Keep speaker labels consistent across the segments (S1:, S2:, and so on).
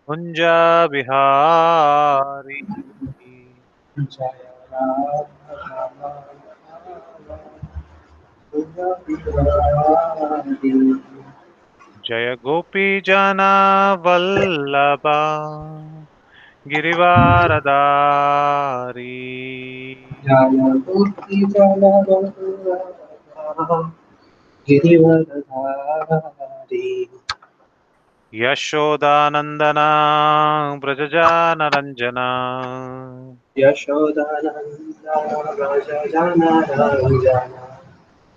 S1: कुंज बिहारी।
S2: जय राम बिहारी।
S1: जय गोपी जना वल्लभा गिरिवारदारी।
S2: जय गोपी जन गिरिवरधारी।
S1: यशोदानंदना व्रजजानरंजना
S2: यशोदानंदना व्रज जन रंजना।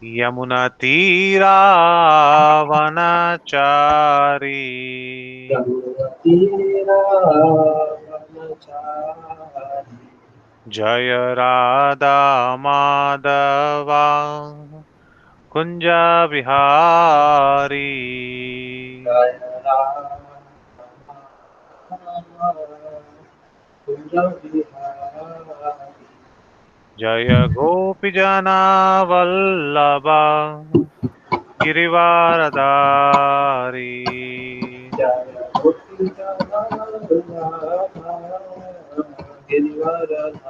S1: यमुनातीरावनचारी।
S2: यमुनातीरावनचारी।
S1: जय राधा माधवा कुंज बिहारी।
S2: जय राम कुंज बिहारी।
S1: जय गोपी जना वल्लभा गिरिवारदारी।
S2: जय गोपी गिरिवरधारी।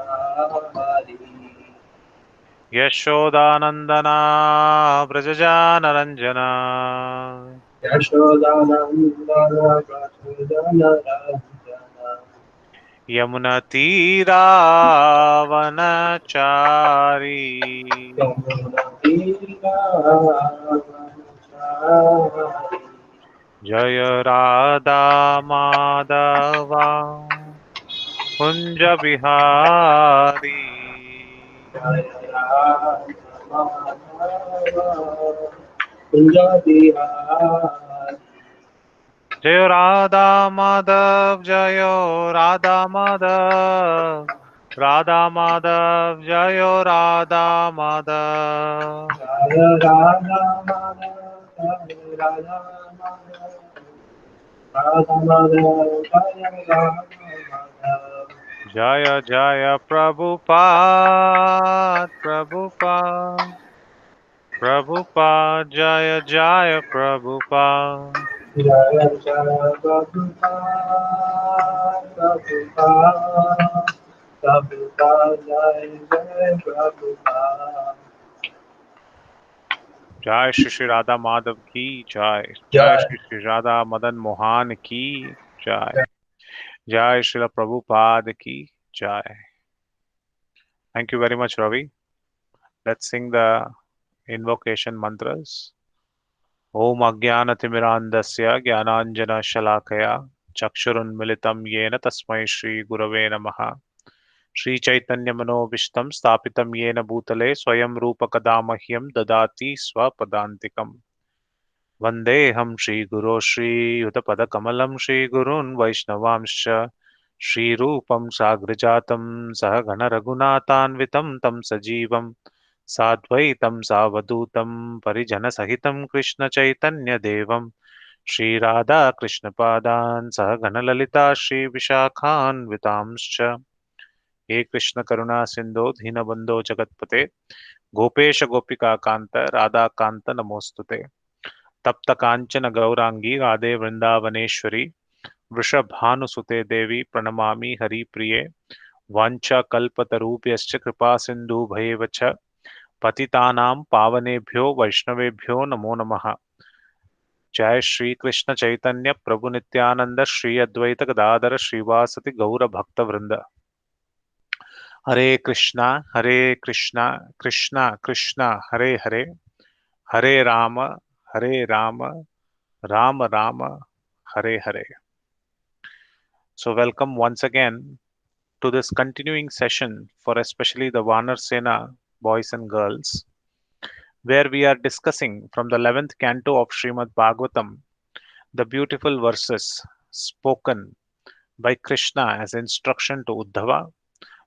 S1: यशोदानंदना व्रजजानरंजना
S2: यशोदानन्दन प्रचोदन रञ्जन।
S1: यमुनतीरावनचारी।
S2: यमुनातीरावनचारि।
S1: जय राधा माधवा कुंज बिहारी।
S2: जय राम माधव कुञ्ज बिहारी।
S1: जय राधा माधव जय राधा माधव। राधा माधव जय राधा माधव।
S2: जय राधा माधव जय राधा माधव राधा माधव जय राधा माधव।
S1: जय जय प्रभुपाद प्रभुपाद प्रभुपाद जय जय प्रभुपाद।
S2: जय जय प्रभुपाद प्रभुपाद प्रभुपाद जय जय प्रभुपाद।
S1: जय श्री श्री राधा माधव की जय। जय
S2: जय
S1: श्री श्री राधा मदन मोहन की जय। जय श्रील प्रभुपाद की जय। Thank you very much, Ravi. Let's sing the invocation mantras. Om Ajnanatimirandasya Jnananjana Chakshurunmilitam Yena Tasmai Shri Gurave Namaha. Shri Chaitanya Manobishtam Stapitam Yena Bhutale Swayam Rupa Kadamahyam Dadati Swapadantikam. Vandeham Shri Guru Shri Yudapada Kamalam Shri Gurun Vaishnavamscha Shri Rupam Sagrajatam Sahagana Raghunathanvitam Tam Sajivam Sadvaitam Savadutam Parijana Sahitam Krishna Chaitanya Devam Shri Radha Krishna Padan Sahagana Lalita Shri Vishakhan Vitamscha हे कृष्ण करुणा सिंधो दीनबंधो जगतपते गोपेश गोपिका कांत राधा कांत नमोस्तुते तप्त कांचन गौरांगी राधे वृंदावनेश्वरी वृषभानुसुते देवी प्रणमामि हरिप्रिये वाञ्छाकल्पतरुभ्यश्च कृपा सिन्धुभैव च पतितानां पावनेभ्यो वैष्णवेभ्यो नमो नमः। जय श्री कृष्ण चैतन्य प्रभु नित्यानंद श्री अद्वैत गदाधर श्रीवासति गौर भक्त वृंद। हरे Krishna Krishna Krishna Hare Hare Hare Ram Ram Ram Hare Hare. So welcome once again to this continuing session for especially the Vanar Sena boys and girls, where we are discussing from the 11th canto of Srimad Bhagavatam the beautiful verses spoken by Krishna as instruction to Uddhava,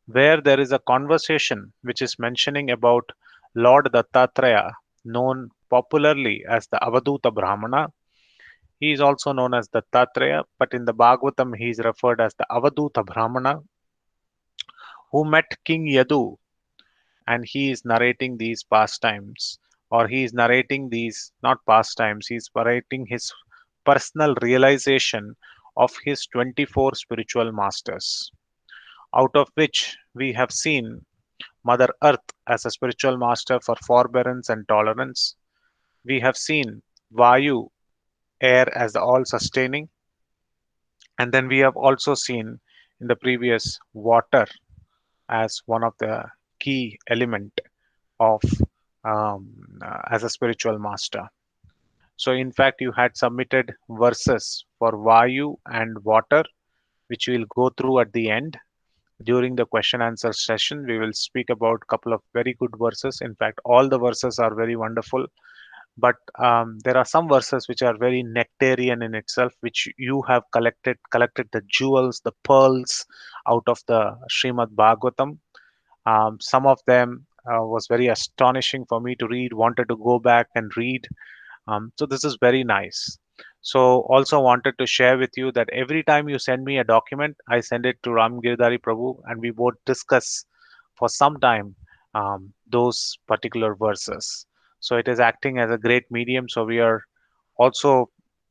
S1: where there is a conversation which is mentioning about Lord Dattatreya, known popularly as the Avaduta Brahmana. He is also known as Dattatreya, but in the Bhagavatam he is referred as the Avaduta Brahmana, who met King Yadu, and he is narrating these pastimes, or he is narrating these not pastimes, he is narrating his personal realization of his 24 spiritual masters, out of which we have seen Mother Earth as a spiritual master for forbearance and tolerance. We have seen Vayu, air, as the all sustaining. And then we have also seen in the previous water as one of the key element of as a spiritual master. So in fact, you had submitted verses for Vayu and water, which we'll go through at the end. During the question answer session, we will speak about a couple of very good verses. In fact, all the verses are very wonderful, but there are some verses which are very nectarian in itself, which you have collected the jewels, the pearls out of the Srimad Bhagavatam. Some of them was very astonishing for me to read, wanted to go back and read. So this is very nice. So also wanted to share with you that every time you send me a document, I send it to Ram Giridhari Prabhu, and we both discuss for some time those particular verses. So it is acting as a great medium. So we are also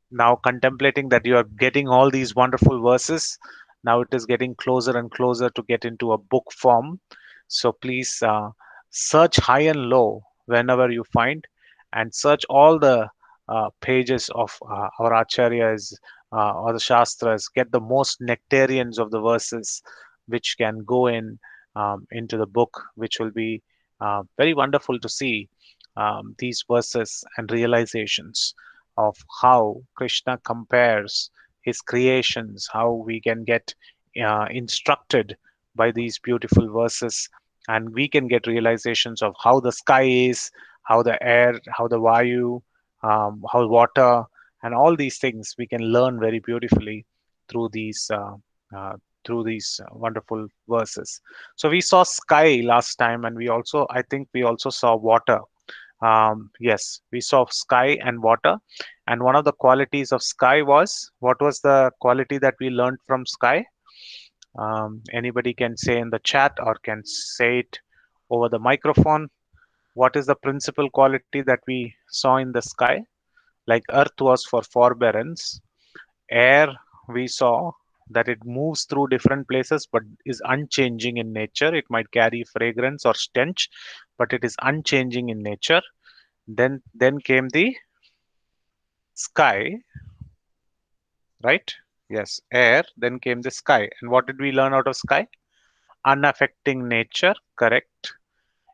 S1: now contemplating that you are getting all these wonderful verses. Now it is getting closer and closer to get into a book form. So please search high and low whenever you find, and search all the pages of our acharyas or the shastras. Get the most nectarians of the verses, which can go in into the book, which will be very wonderful to see these verses and realizations of how Krishna compares his creations, how we can get instructed by these beautiful verses, and we can get realizations of how the sky is, how the air, how the Vayu, how water, and all these things we can learn very beautifully through these. Through these wonderful verses. So we saw sky last time, and I think we also saw water. Yes, we saw sky and water. And one of the qualities of sky was, what was the quality that we learned from sky? Anybody can say in the chat or can say it over the microphone. What is the principal quality that we saw in the sky? Like earth was for forbearance, air, we saw that it moves through different places but is unchanging in nature. It might carry fragrance or stench, but it is unchanging in nature. Then came the sky, right? Yes, air. Then came the sky. And what did we learn out of sky? Unaffecting nature, correct?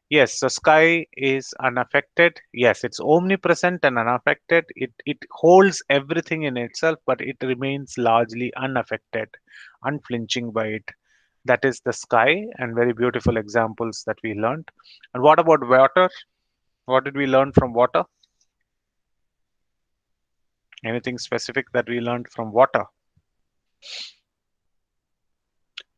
S1: Yes, the sky is unaffected. Yes, it's omnipresent and unaffected. It holds everything in itself, but it remains largely unaffected, unflinching by it. That is the sky, and very beautiful examples that we learned. And what about water? What did we learn from water? Anything specific that we learned from water?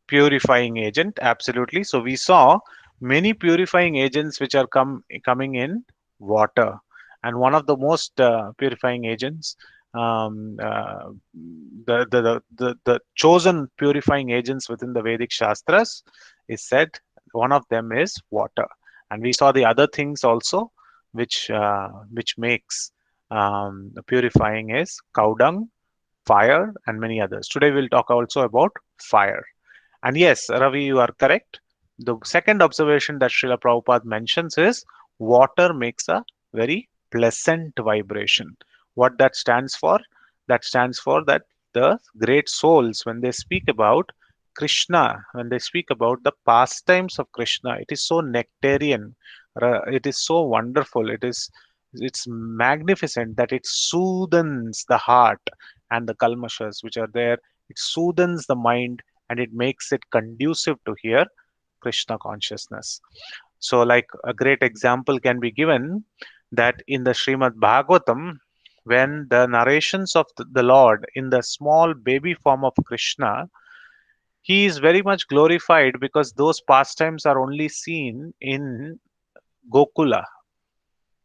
S1: Purifying agent, absolutely. So we saw many purifying agents which are coming in water, and one of the most purifying agents, the chosen purifying agents within the Vedic Shastras is said one of them is water. And we saw the other things also which makes purifying is cow dung, fire, and many others. Today we'll talk also about fire. And yes, Ravi, you are correct. The second observation that Srila Prabhupada mentions is water makes a very pleasant vibration. What that stands for? That stands for that the great souls, when they speak about Krishna, when they speak about the pastimes of Krishna, it is so nectarian. It is so wonderful. It's magnificent that it soothes the heart and the kalmashas which are there. It soothes the mind and it makes it conducive to hear Krishna consciousness. So, like a great example can be given that in the Srimad Bhagavatam, when the narrations of the Lord in the small baby form of Krishna, he is very much glorified because those pastimes are only seen in Gokula,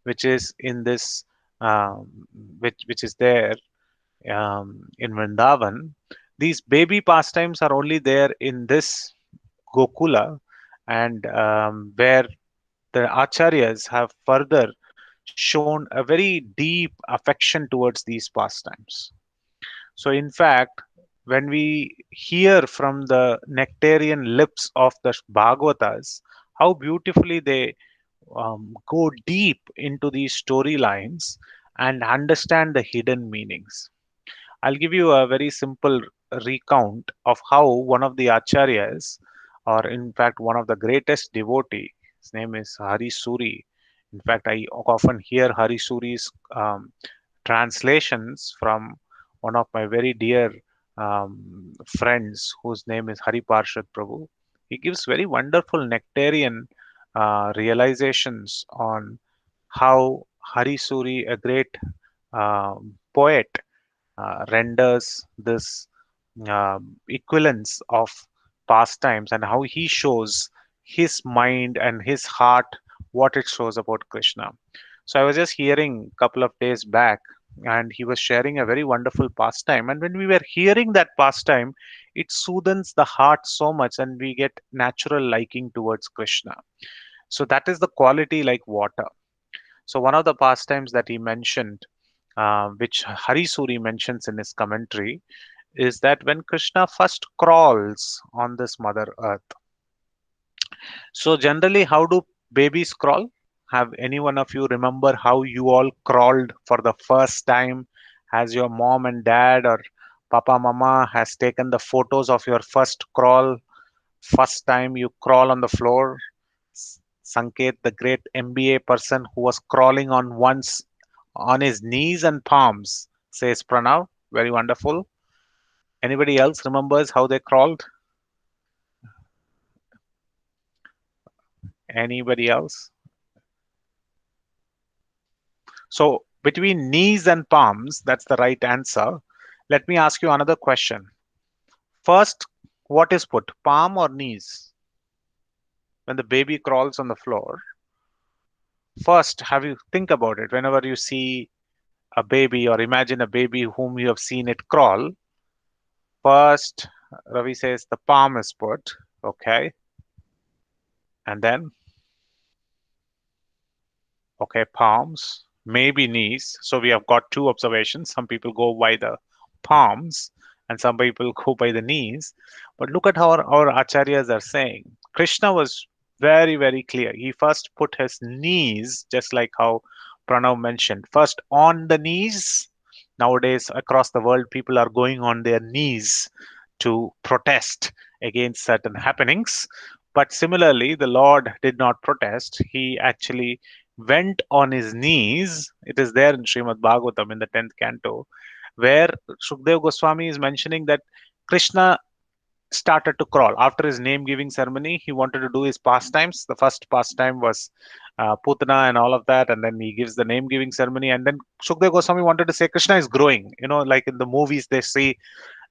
S1: which is in this, which is there in Vrindavan. These baby pastimes are only there in this Gokula, and where the acharyas have further shown a very deep affection towards these pastimes. So, in fact, when we hear from the nectarian lips of the Bhagavatas, how beautifully they go deep into these storylines and understand the hidden meanings. I'll give you a very simple recount of how one of the acharyas, or in fact, one of the greatest devotee, his name is Hari Suri. In fact, I often hear Hari Suri's translations from one of my very dear friends whose name is Hari Parshad Prabhu. He gives very wonderful nectarian realizations on how Hari Suri, a great poet, renders this equivalence of pastimes and how he shows his mind and his heart, what it shows about Krishna. So I was just hearing a couple of days back, and he was sharing a very wonderful pastime. And when we were hearing that pastime, it soothes the heart so much, and we get natural liking towards Krishna. So that is the quality like water. So one of the pastimes that he mentioned, which Hari Suri mentions in his commentary, is that when Krishna first crawls on this Mother Earth. So generally, how do babies crawl? Have any one of you remember how you all crawled for the first time? Has your mom and dad or papa mama has taken the photos of your first crawl, first time you crawl on the floor? Sanket, the great MBA person who was crawling on his knees and palms, says Pranav. Very wonderful. Anybody else remembers how they crawled? Anybody else? So between knees and palms, that's the right answer. Let me ask you another question. First, what is put, palm or knees? When the baby crawls on the floor, first, have you think about it. Whenever you see a baby or imagine a baby whom you have seen it crawl, first, Ravi says the palm is put, okay, and then, okay, palms, maybe knees. So we have got two observations. Some people go by the palms and some people go by the knees. But look at how our acharyas are saying. Krishna was very, very clear. He first put his knees, just like how Pranav mentioned, first on the knees. Nowadays, across the world, people are going on their knees to protest against certain happenings. But similarly, the Lord did not protest. He actually went on his knees. It is there in Srimad Bhagavatam in the 10th canto, where Sukdev Goswami is mentioning that Krishna started to crawl. After his name giving ceremony, he wanted to do his pastimes. The first pastime was Putana and all of that, and then he gives the name giving ceremony. And then Sukdev Goswami wanted to say Krishna is growing. Like in the movies, they see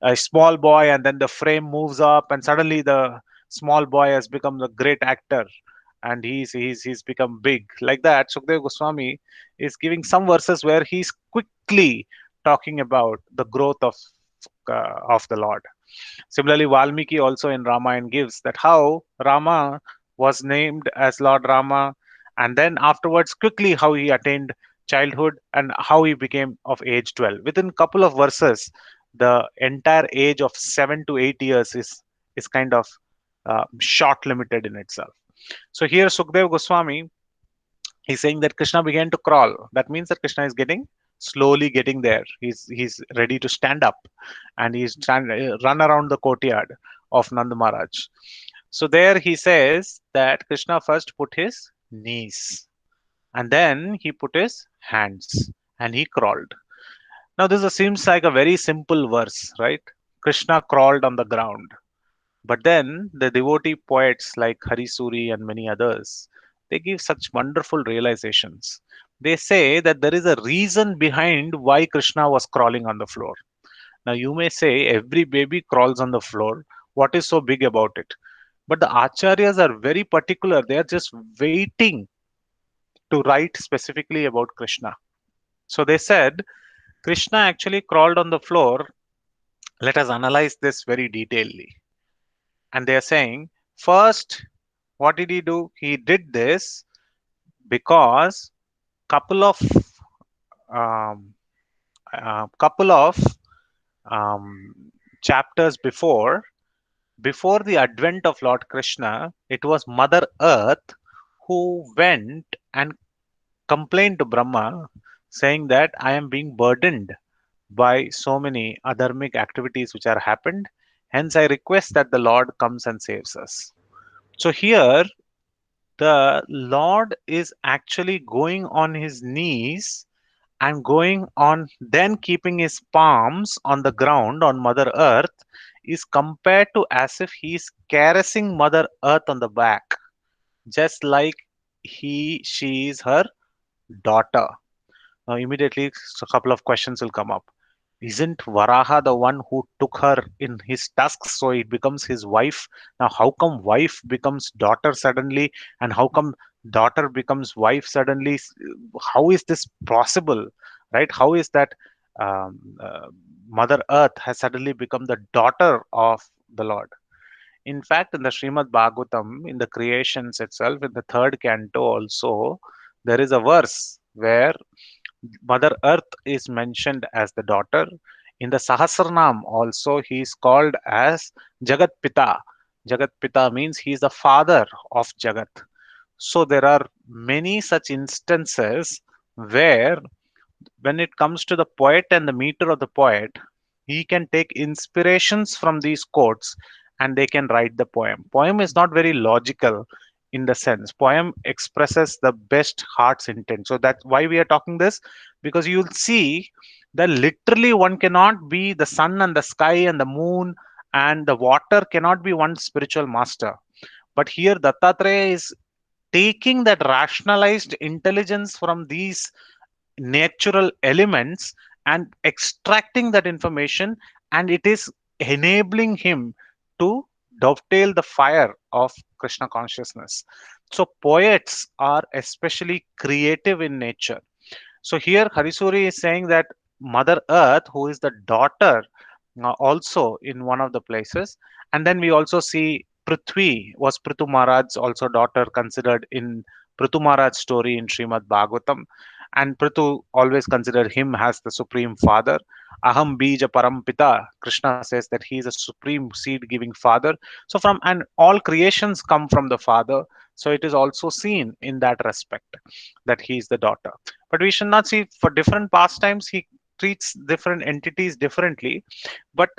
S1: a small boy and then the frame moves up and suddenly the small boy has become a great actor and he's become big like that. Sukdev Goswami is giving some verses where he's quickly talking about the growth of the Lord. Similarly, Valmiki also in Ramayana gives that how Rama was named as Lord Rama, and then afterwards quickly how he attained childhood and how he became of age 12. Within couple of verses, the entire age of 7 to 8 years is kind of short limited in itself. So here Sukdev Goswami he's saying that Krishna began to crawl. That means that Krishna is getting slowly getting there. He's ready to stand up, and run around the courtyard of Nanda Maharaj. So there he says that Krishna first put his knees, and then he put his hands, and he crawled. Now seems like a very simple verse, right? Krishna crawled on the ground. But then the devotee poets like Harisuri and many others, they give such wonderful realizations. They say that there is a reason behind why Krishna was crawling on the floor. Now you may say every baby crawls on the floor. What is so big about it? But the acharyas are very particular. They are just waiting to write specifically about Krishna. So they said Krishna actually crawled on the floor. Let us analyze this very detailedly. And they are saying, first, what did he do? He did this because couple of um, couple of um, chapters before the advent of Lord Krishna, it was Mother Earth who went and complained to Brahma, saying that I am being burdened by so many adharmic activities which are happened. Hence, I request that the Lord comes and saves us. So here, the Lord is actually going on his knees and going on, then keeping his palms on the ground on Mother Earth, is compared to as if he is caressing Mother Earth on the back, just like she is her daughter. Now, immediately, a couple of questions will come up. Isn't Varaha the one who took her in his tusks, so it becomes his wife? Now, how come wife becomes daughter suddenly, and how come daughter becomes wife suddenly? How is this possible, right? How is that Mother Earth has suddenly become the daughter of the Lord? In fact, in the Srimad Bhagavatam, in the creations itself, in the third canto also, there is a verse where Mother Earth is mentioned as the daughter. In the Sahasranam also, he is called as Jagat Pita. Jagat Pita means he is the father of Jagat. So there are many such instances where, when it comes to the poet and the meter of the poet, he can take inspirations from these quotes and they can write the poem. Poem is not very logical in the sense. Poem expresses the best heart's intent. So that's why we are talking this, because you'll see that literally one cannot be the sun and the sky and the moon and the water cannot be one spiritual master. But here Dattatreya is taking that rationalized intelligence from these natural elements and extracting that information, and it is enabling him to dovetail the fire of Krishna consciousness. So poets are especially creative in nature. So here Harisuri is saying that Mother Earth, who is the daughter, also in one of the places, and then we also see Prithvi was Prithu Maharaj's also daughter, considered in Prithu Maharaj's story in Srimad Bhagavatam, and Prithu always considered him as the supreme father. Aham Bija Parampita. Krishna says that he is a supreme seed-giving father. So from, and all creations come from the father. So it is also seen in that respect that he is the daughter. But we should not see, for different pastimes he treats different entities differently, but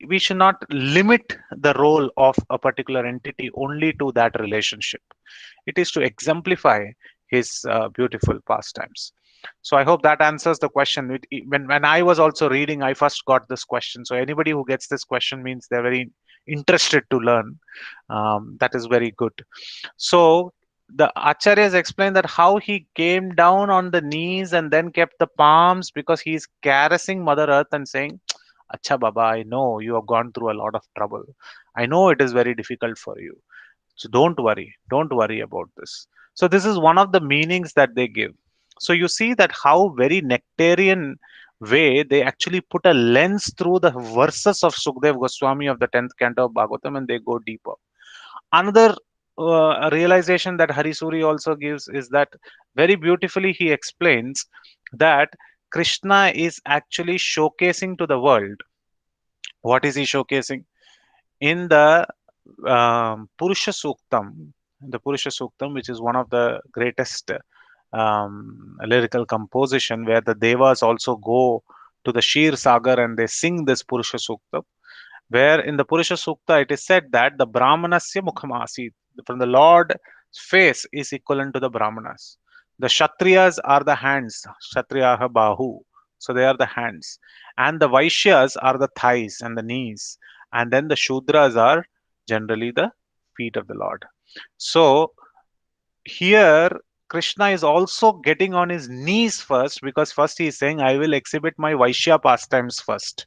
S1: we should not limit the role of a particular entity only to that relationship. It is to exemplify his beautiful pastimes. So I hope that answers the question. When I was also reading, I first got this question. So anybody who gets this question means they're very interested to learn. That is very good. So the acharyas explain that how he came down on the knees and then kept the palms, because he is caressing Mother Earth and saying, Acha Baba, I know you have gone through a lot of trouble. I know it is very difficult for you. So don't worry about this. So this is one of the meanings that they give. So you see that how very nectarian way they actually put a lens through the verses of Sukdev Goswami of the 10th canto of Bhagavatam, and they go deeper. Another realization that Harisuri also gives is that very beautifully he explains that Krishna is actually showcasing to the world. What is he showcasing? In the Purusha Suktam, which is one of the greatest lyrical composition, where the Devas also go to the Shir Sagar and they sing this Purusha Suktam, where in the Purusha Sukta it is said that the Brahmanasya Mukhamasi, from the Lord's face, is equivalent to the Brahmanas. The Kshatriyas are the hands, Kshatriyaha Bahu, so they are the hands. And the Vaishyas are the thighs and the knees. And then the Shudras are generally the feet of the Lord. So here Krishna is also getting on his knees first, because first he is saying, I will exhibit my Vaishya pastimes first.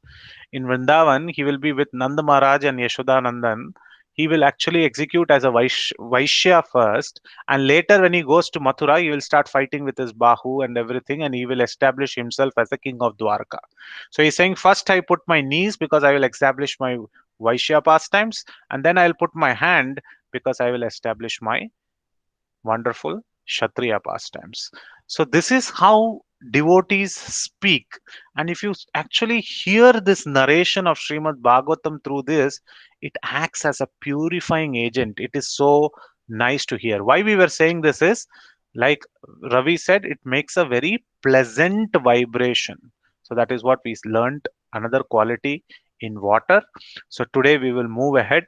S1: In Vrindavan, he will be with Nanda Maharaj and Yashoda Nandan. He will actually execute as a Vaishya first, and later when he goes to Mathura, he will start fighting with his Bahu and everything, and he will establish himself as the king of Dwarka. So he's saying, first I put my knees because I will establish my Vaishya pastimes, and then I'll put my hand because I will establish my wonderful Kshatriya pastimes. So this is how devotees speak. And if you actually hear this narration of Srimad Bhagavatam through this, it acts as a purifying agent. It is so nice to hear. Why we were saying this is, like Ravi said, it makes a very pleasant vibration. So that is what we learned, another quality in water. So today we will move ahead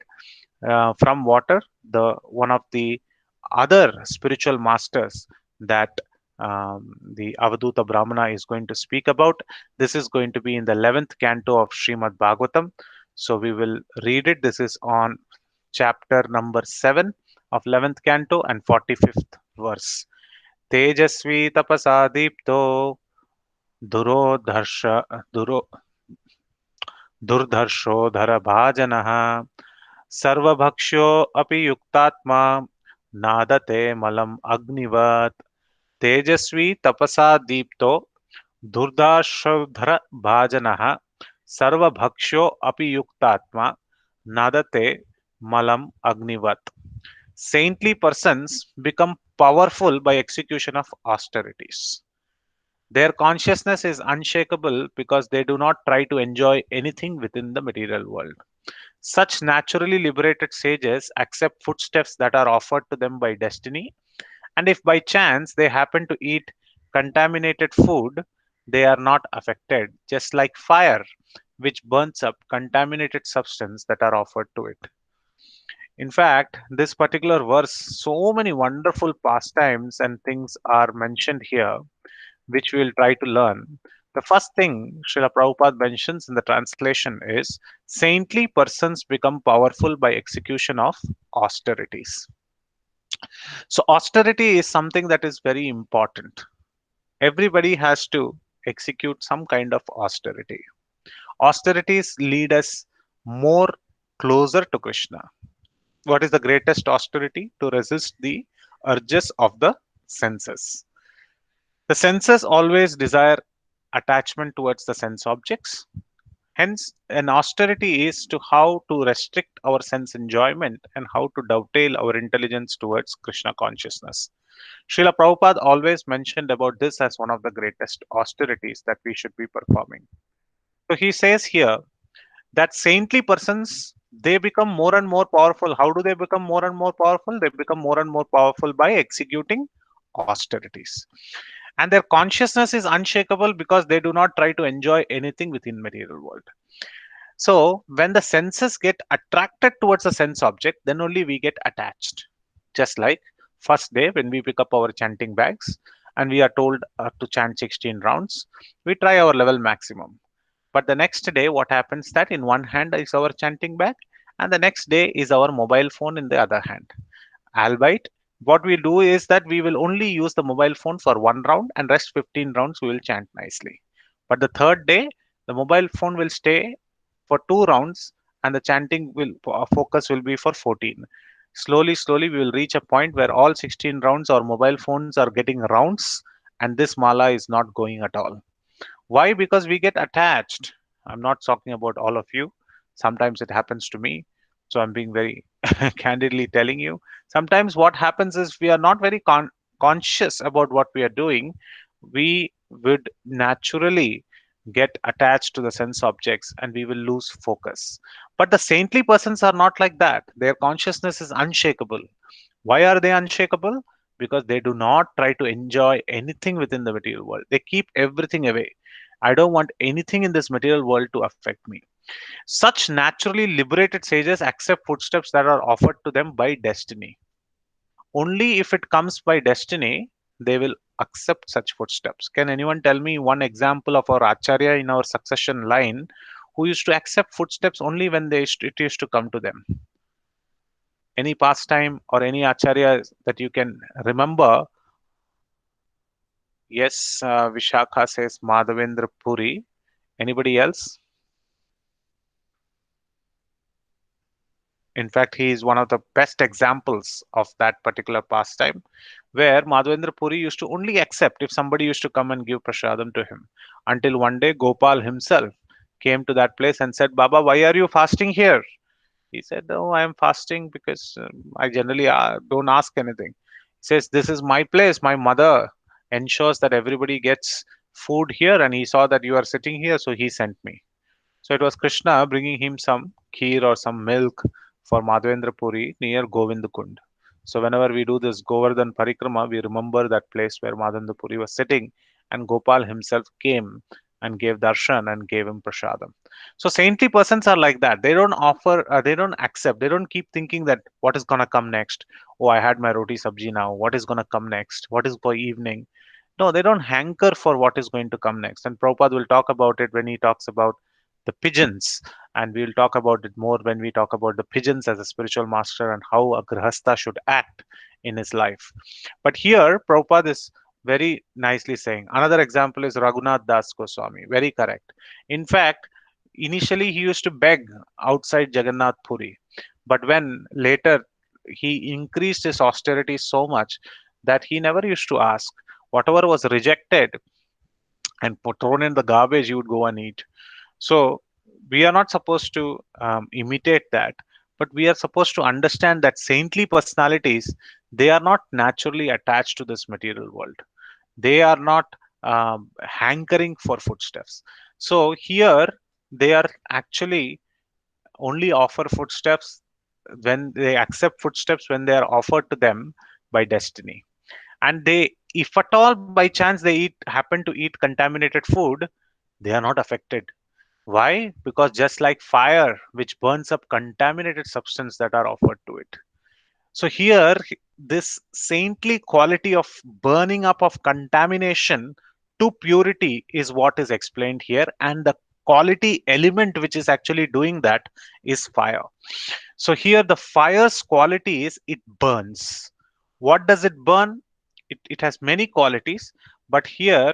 S1: from water, the one of the other spiritual masters that the Avaduta Brahmana is going to speak about. This is going to be in the 11th canto of Srimad Bhagavatam. So we will read it. This is on chapter number 7 of 11th canto and 45th verse. Tejasvi tapasa deepto दुरोधर्ष दुरो दुर्धर्षोधरभाजनः सर्वभक्ष्यो अपि युक्तात्मा नादते मलम् अग्निवत् तेजस्वी तपसा दीप्तो दुर्धर्षोधरभाजनः सर्वभक्ष्यो अपि युक्तात्मा नादते malam agnivat. Saintly persons become powerful by execution of austerities. Their consciousness is unshakable because they do not try to enjoy anything within the material world. Such naturally liberated sages accept footsteps that are offered to them by destiny, and if by chance they happen to eat contaminated food, they are not affected, just like fire, which burns up contaminated substance that are offered to it. In fact, this particular verse, so many wonderful pastimes and things are mentioned here which we will try to learn. The first thing Srila Prabhupada mentions in the translation is saintly persons become powerful by execution of austerities. So, austerity is something that is very important. Everybody has to execute some kind of austerity. Austerities lead us more closer to Krishna. What is the greatest austerity? To resist the urges of the senses. The senses always desire attachment towards the sense objects. Hence, an austerity is to how to restrict our sense enjoyment and how to dovetail our intelligence towards Krishna consciousness. Srila Prabhupada always mentioned about this as one of the greatest austerities that we should be performing. So he says here that saintly persons, they become more and more powerful. How do they become more and more powerful? They become more and more powerful by executing austerities. And their consciousness is unshakable because they do not try to enjoy anything within material world. So when the senses get attracted towards a sense object, then only we get attached. Just like first day when we pick up our chanting bags and we are told to chant 16 rounds, we try our level maximum. But the next day, what happens that in one hand is our chanting bag, and the next day is our mobile phone in the other hand. Albeit, what we do is that we will only use the mobile phone for one round, and rest 15 rounds we will chant nicely. But the third day, the mobile phone will stay for two rounds, and the chanting will focus will be for 14. Slowly, slowly, we will reach a point where all 16 rounds our mobile phones are getting rounds, and this mala is not going at all. Why? Because we get attached. I'm not talking about all of you. Sometimes it happens to me. So I'm being very candidly telling you. Sometimes what happens is we are not very conscious about what we are doing. We would naturally get attached to the sense objects and we will lose focus. But the saintly persons are not like that. Their consciousness is unshakable. Why are they unshakable? Because they do not try to enjoy anything within the material world. They keep everything away. I don't want anything in this material world to affect me. Such naturally liberated sages accept footsteps that are offered to them by destiny. Only if it comes by destiny, they will accept such footsteps. Can anyone tell me one example of our Acharya in our succession line who used to accept footsteps only when it used to come to them? Any pastime or any Acharya that you can remember? Yes, Vishakha says Madhavendra Puri. Anybody else? In fact, he is one of the best examples of that particular pastime, where Madhavendra Puri used to only accept if somebody used to come and give prasadam to him. Until one day, Gopal himself came to that place and said, Baba, why are you fasting here? He said, oh, I am fasting because I generally don't ask anything. He says, this is my place, my mother. ensures that everybody gets food here, and he saw that you are sitting here, so he sent me. So it was Krishna bringing him some kheer or some milk for Madhavendra Puri near Govindkund. So whenever we do this Govardhan Parikrama, we remember that place where Madhavendra Puri was sitting, and Gopal himself came and gave darshan and gave him prasadam. So saintly persons are like that. They don't offer, they don't accept, they don't keep thinking that what is gonna come next. Oh, I had my roti sabji now. What is gonna come next? What is for evening? No, they don't hanker for what is going to come next. And Prabhupada will talk about it when he talks about the pigeons. And we'll talk about it more when we talk about the pigeons as a spiritual master and how a grihastha should act in his life. But here, Prabhupada is very nicely saying. Another example is Raghunath Das Goswami. Very correct. In fact, initially he used to beg outside Jagannath Puri. But when later he increased his austerity so much that he never used to ask. Whatever was rejected and thrown in the garbage, you would go and eat. So we are not supposed to imitate that, but we are supposed to understand that saintly personalities, they are not naturally attached to this material world. They are not hankering for footsteps. So here they are actually only offer footsteps when they accept footsteps when they are offered to them by destiny. And they, if at all by chance they eat happen to eat contaminated food, they are not affected. Why? Because just like fire which burns up contaminated substance that are offered to it, so here this saintly quality of burning up of contamination to purity is what is explained here, and the quality element which is actually doing that is fire. So here the fire's quality is it burns. What does it burn? It has many qualities, but here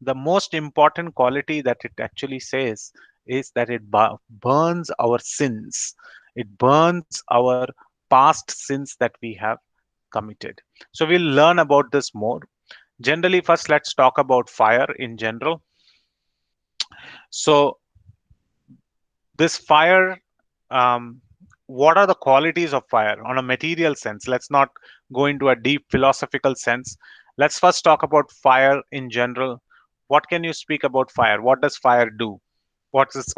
S1: the most important quality that it actually says is that it burns our sins. It burns our past sins that we have committed. So we'll learn about this more. Generally, first let's talk about fire in general. So this fire, um, what are the qualities of fire on a material sense? Let's not go into a deep philosophical sense. Let's first talk about fire in general. What can you speak about fire? What does fire do? What is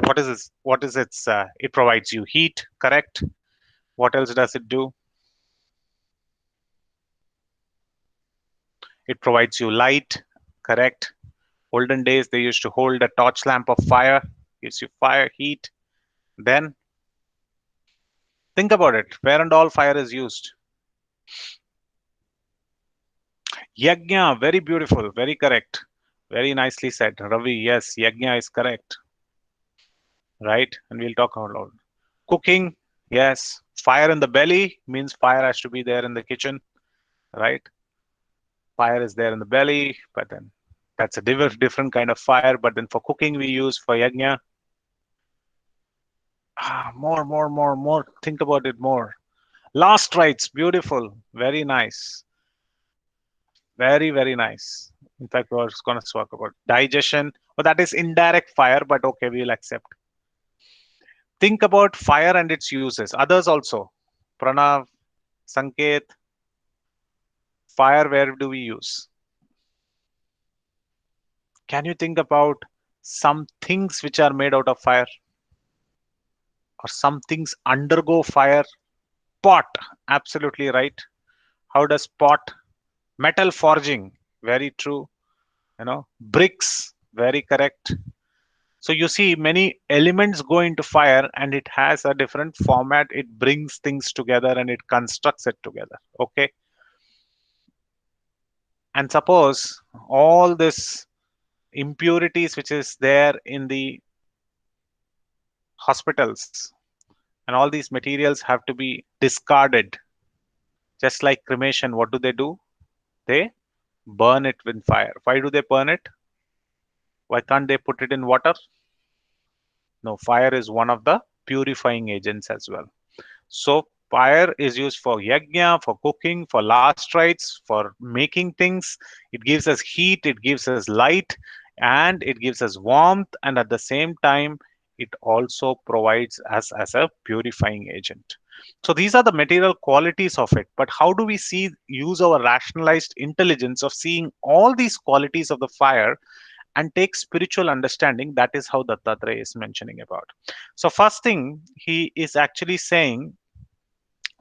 S1: its it provides you heat, correct? What else does it do? It provides you light, correct? Olden days they used to hold a torch lamp of fire, gives you fire, heat. Then think about it, where and all fire is used. Yajna, very beautiful, very correct. Very nicely said. Ravi, yes, yajna is correct, right? And we'll talk about cooking. Yes, fire in the belly means fire has to be there in the kitchen, right? Fire is there in the belly, but then that's a different kind of fire. But then for cooking, we use for yajna. More. Think about it more. Last rites, beautiful, very nice, very nice. In fact, we're just going to talk about digestion. But that is indirect fire, but okay, we'll accept. Think about fire and its uses. Others also. Pranav, Sanket, fire, where do we use? Can you think about some things which are made out of fire? Or some things undergo fire? Pot, absolutely right. How does pot? Metal forging, very true. Bricks, very correct. So you see, many elements go into fire and it has a different format. It brings things together and it constructs it together. Okay. And suppose all this impurities which is there in the hospitals and all these materials have to be discarded. Just like cremation, what do? They burn it with fire. Why do they burn it? Why can't they put it in water? No, fire is one of the purifying agents as well. So fire is used for yajna, for cooking, for last rites, for making things. It gives us heat, it gives us light, and it gives us warmth. And at the same time, it also provides us as a purifying agent. So these are the material qualities of it. But how do we use our rationalized intelligence of seeing all these qualities of the fire and take spiritual understanding? That is how Dattatreya is mentioning about. So first thing, he is actually saying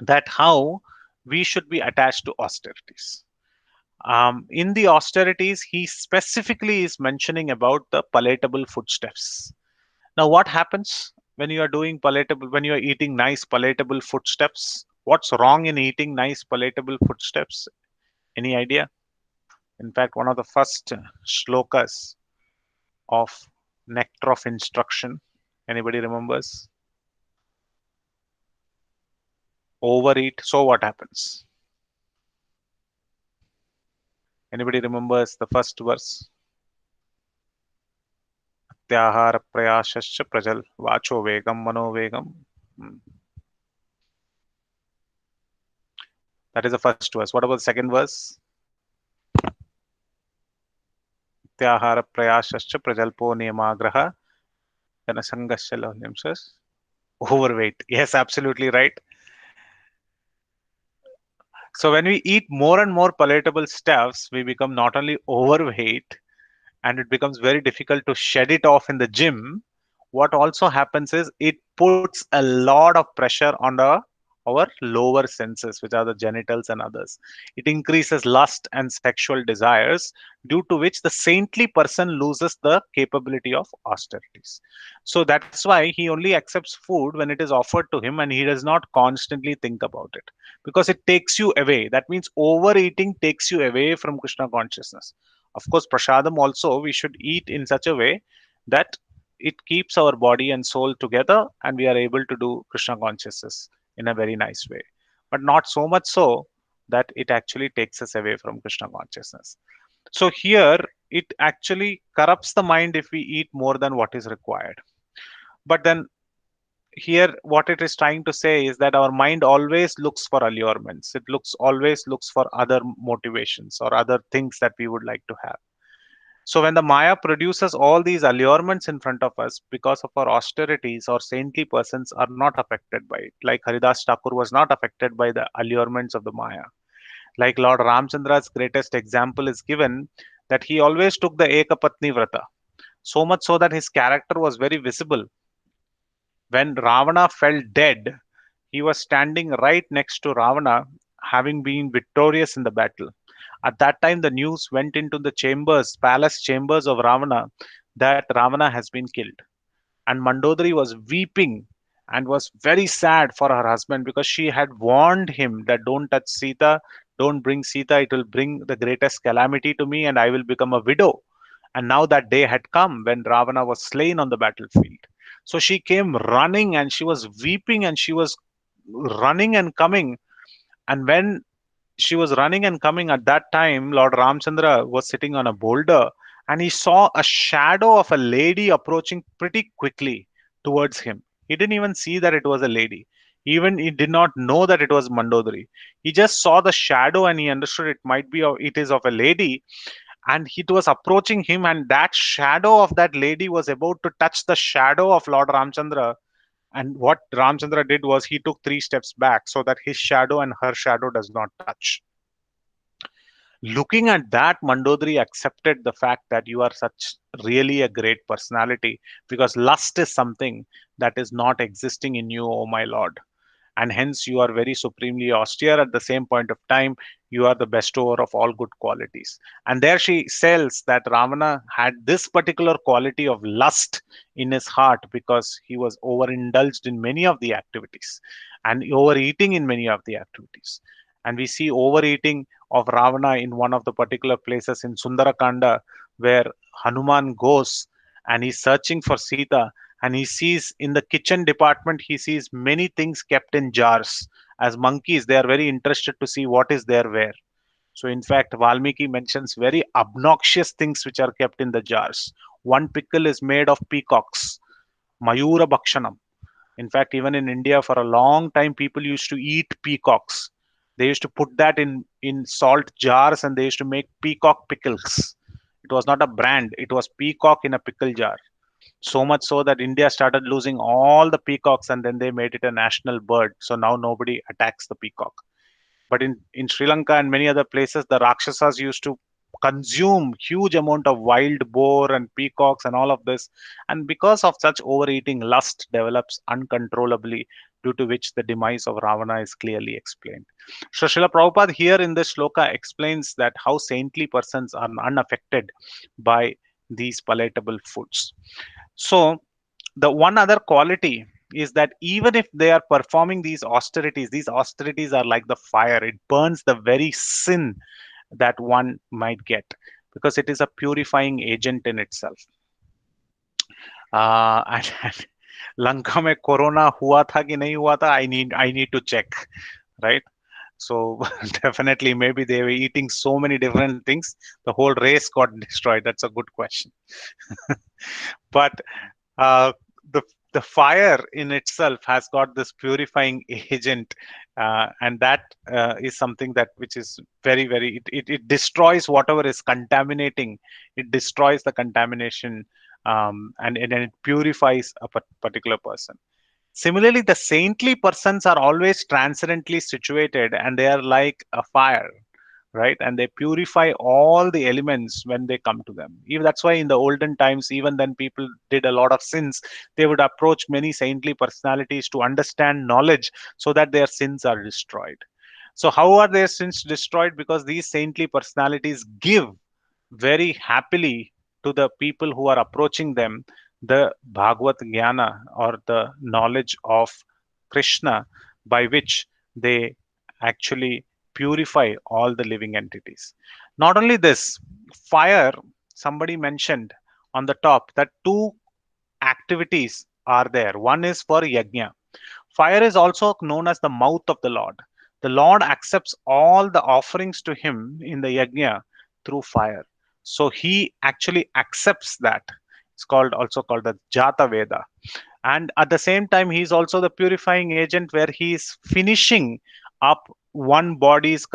S1: that how we should be attached to austerities. In the austerities, he specifically is mentioning about the palatable footsteps. Now, what happens when you are doing palatable, when you are eating nice palatable footsteps? What's wrong in eating nice palatable footsteps? Any idea? In fact, one of the first shlokas of Nectar of Instruction, anybody remembers? Overeat, so what happens? Anybody remembers the first verse? Atyahara prayashascha prajal vacho vegam manovegam. Hmm. That is the first verse. What about the second verse? Atyahara prayashascha prajalpo niyamagraha janasangasya lohnimsas. Overweight. Yes, absolutely right. So when we eat more and more palatable stuffs, we become not only overweight, and it becomes very difficult to shed it off in the gym. What also happens is it puts a lot of pressure on our lower senses, which are the genitals and others. It increases lust and sexual desires, due to which the saintly person loses the capability of austerities. So that's why he only accepts food when it is offered to him, and he does not constantly think about it, because it takes you away. That means overeating takes you away from Krishna consciousness. Of course, prasadam also we should eat in such a way that it keeps our body and soul together, and we are able to do Krishna consciousness in a very nice way. But not so much so that it actually takes us away from Krishna consciousness. So here it actually corrupts the mind if we eat more than what is required. But then here what it is trying to say is that our mind always looks for allurements. It looks always looks for other motivations or other things that we would like to have. So when the Maya produces all these allurements in front of us, because of our austerities, our saintly persons are not affected by it. Like Haridas Thakur was not affected by the allurements of the Maya. Like Lord Ramchandra's greatest example is given, that he always took the Ekapatni Vrata. So much so that his character was very visible. When Ravana fell dead, he was standing right next to Ravana, having been victorious in the battle. At that time, the news went into the chambers, palace chambers of Ravana, that Ravana has been killed. And Mandodari was weeping and was very sad for her husband, because she had warned him that don't touch Sita, don't bring Sita, it will bring the greatest calamity to me, and I will become a widow. And now that day had come when Ravana was slain on the battlefield. So she came running and she was weeping and she was running and coming. And when she was running and coming, at that time, Lord Ramchandra was sitting on a boulder, and he saw a shadow of a lady approaching pretty quickly towards him. He didn't even see that it was a lady. Even he did not know that it was Mandodari. He just saw the shadow and he understood it might be it is of a lady, and it was approaching him, and that shadow of that lady was about to touch the shadow of Lord Ramchandra. And what Ramchandra did was he took 3 steps back so that his shadow and her shadow does not touch. Looking at that, Mandodari accepted the fact that you are such really a great personality, because lust is something that is not existing in you, oh my lord. And hence you are very supremely austere. At the same point of time, you are the bestower of all good qualities. And there she tells that Ravana had this particular quality of lust in his heart, because he was overindulged in many of the activities and overeating in many of the activities. And we see overeating of Ravana in one of the particular places in Sundarakanda, where Hanuman goes and he's searching for Sita, and he sees in the kitchen department, he sees many things kept in jars. As monkeys, they are very interested to see what is there where. So in fact, Valmiki mentions very obnoxious things which are kept in the jars. One pickle is made of peacocks, Mayura Bhakshanam. In fact, even in India, for a long time, people used to eat peacocks. They used to put that in salt jars, and they used to make peacock pickles. It was not a brand, it was peacock in a pickle jar. So much so that India started losing all the peacocks, and then they made it a national bird. So now nobody attacks the peacock. But in Sri Lanka and many other places, the Rakshasas used to consume huge amount of wild boar and peacocks and all of this. And because of such overeating, lust develops uncontrollably, due to which the demise of Ravana is clearly explained. So Srila Prabhupada here in this shloka explains that how saintly persons are unaffected by these palatable foods. So the one other quality is that even if they are performing these austerities are like the fire. It burns the very sin that one might get, because it is a purifying agent in itself. And Lanka में corona हुआ था कि नहीं हुआ था, I need to check, right? So definitely, maybe they were eating so many different things, the whole race got destroyed. That's a good question. But uh, the the fire in itself has got this purifying agent, and that is something that which is very it destroys whatever is contaminating. It destroys the contamination, and it purifies a particular person. Similarly, the saintly persons are always transcendently situated, and they are like a fire, right? And they purify all the elements when they come to them. Even that's why in the olden times, even then people did a lot of sins, they would approach many saintly personalities to understand knowledge, so that their sins are destroyed. So how are their sins destroyed? Because these saintly personalities give very happily to the people who are approaching them the Bhagavad Jnana, or the knowledge of Krishna, by which they actually purify all the living entities. Not only this, fire, somebody mentioned on the top that two activities are there. One is for yajna. Fire is also known as the mouth of the Lord. The Lord accepts all the offerings to him in the yajna through fire. So he actually accepts that. It's called also called the Jata Veda. And at the same time, he is also the purifying agent, where he is finishing up one body's